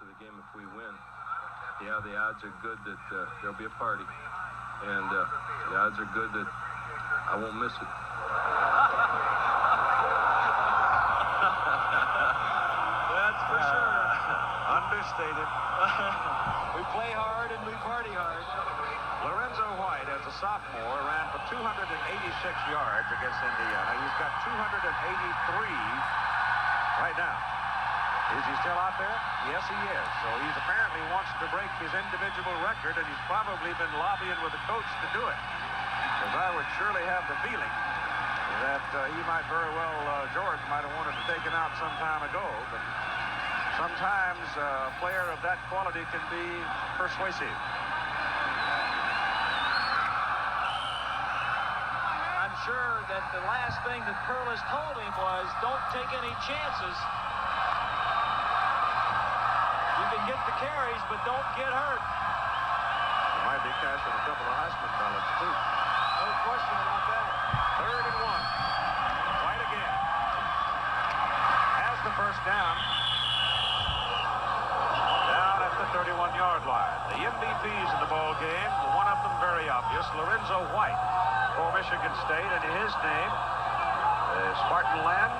to the game if we win. Yeah, the odds are good that there'll be a party. And the odds are good that I won't miss it. That's for sure. Understated. We play hard and we party hard. Lorenzo White, as a sophomore, ran for 286 yards against Indiana. He's got 283 right now. Is he still out there? Yes, he is. So he's apparently wants to break his individual record, and he's probably been lobbying with the coach to do it. Because I would surely have the feeling that he might very well, George might have wanted to take him out some time ago. But sometimes a player of that quality can be persuasive. I'm sure that the last thing that Perlis told him was, don't take any chances. You can get the carries, but don't get hurt. He might be cashing a couple of Heisman ballots, too. No question about that. 3rd and 1. White again. Has the first down. Down at the 31-yard line. The MVPs in the ball game, one of them very obvious, Lorenzo White for Michigan State, and his name, Spartan Land,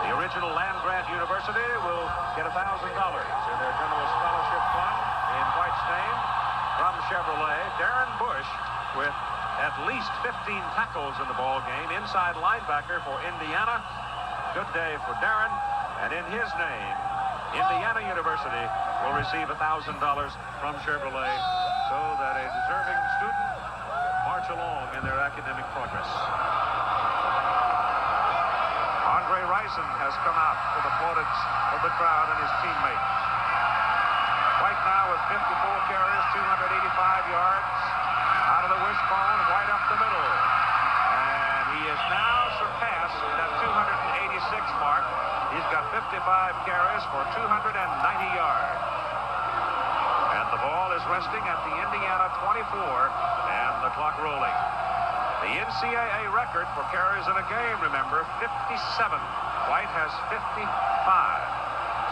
the original land-grant university, will get $1,000 in their general scholarship fund in White's name from Chevrolet. Darren Bush with at least 15 tackles in the ball game, inside linebacker for Indiana. Good day for Darren, and in his name, Indiana University will receive $1,000 from Chevrolet so that a deserving student march along in their academic progress. Andre Rison has come out for the plaudits of the crowd and his teammates. White now with 54 carries, 285 yards. Out of the wishbone, White up the middle. And he has now surpassed that 286 mark. He's got 55 carries for 290 yards. And the ball is resting at the Indiana 24 and the clock rolling. The NCAA record for carries in a game, remember, 57. White has 55.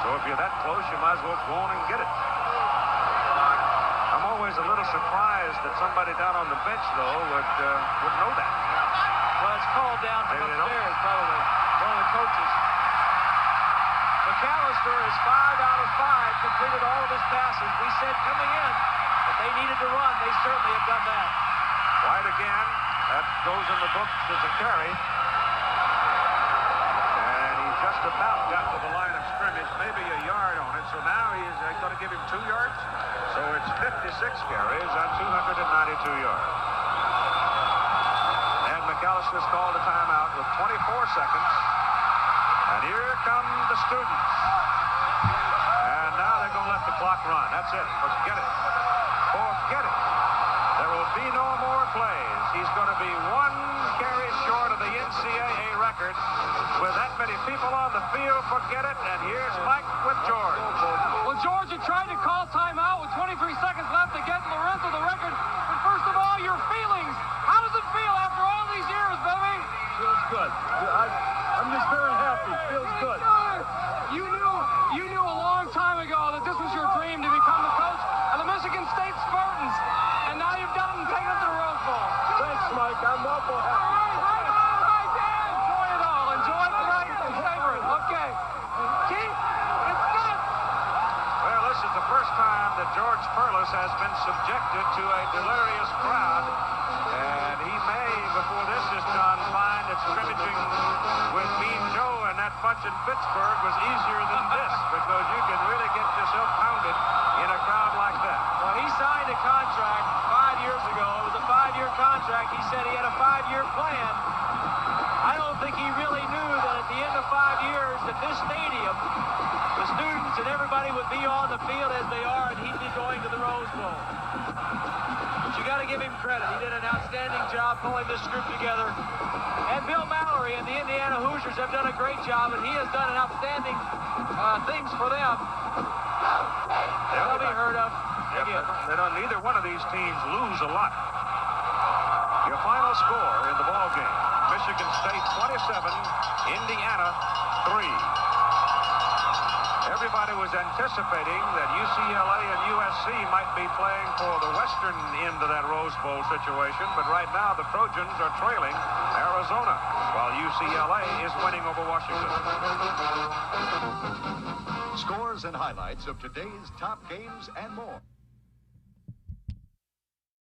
So if you're that close, you might as well go on and get it. I'm always a little surprised that somebody down on the bench, though, would know that. Well, it's called down from upstairs, probably. One of the coaches. McAllister is 5 out of 5, completed all of his passes. We said coming in that they needed to run. They certainly have done that. White again. That goes in the books as a carry. And he just about got to the line of scrimmage, maybe a yard on it. So now he's going to give him 2 yards. So it's 56 carries and 292 yards. And McAllister's called a timeout with 24 seconds. And here come the students. And now they're going to let the clock run. That's it. Forget it. Forget it. There will be no more plays. He's going to be 1 carry short of the NCAA record. With that many people on the field, forget it. And here's Mike with George. Well, George, you tried to call timeout with 23 seconds left to get Lorenzo the record. But first of all, your feelings. How does it feel after all these years, baby? Feels good. I'm just very happy. Feels good. You knew a long time ago that this was your dream to become the coach of the Michigan State Spartans. And now you've done it and taken it to the Rose Bowl. Thanks, Mike. I'm awful happy. All right, Dan. Enjoy it all. Enjoy it tonight and savor it. Okay. Keith, it's good. Well, this is the first time that George Perlis has been subjected to a delirious crowd. And he may, before this is done, find that scrimmaging with Mean Joe and that bunch in Pittsburgh was easier than this, because you can really get yourself pounded in a crowd like that. Well, he signed a contract 5 years ago. It was a 5-year contract. He said he had a 5-year plan. I don't think he really knew that at the end of 5 years at this stadium, the students and everybody would be on the field as they are, and he'd be going to the Rose Bowl. But you got to give him credit. He did an outstanding job pulling this group together. And Bill Mallory and the Indiana Hoosiers have done a great job, and he has done an outstanding things for them. They'll be heard of. Neither one of these teams lose a lot. Your final score in the ball game: Michigan State 27, Indiana 3. Everybody was anticipating that UCLA and USC might be playing for the western end of that Rose Bowl situation, but right now the Trojans are trailing Arizona, while UCLA is winning over Washington. Scores and highlights of today's top games and more.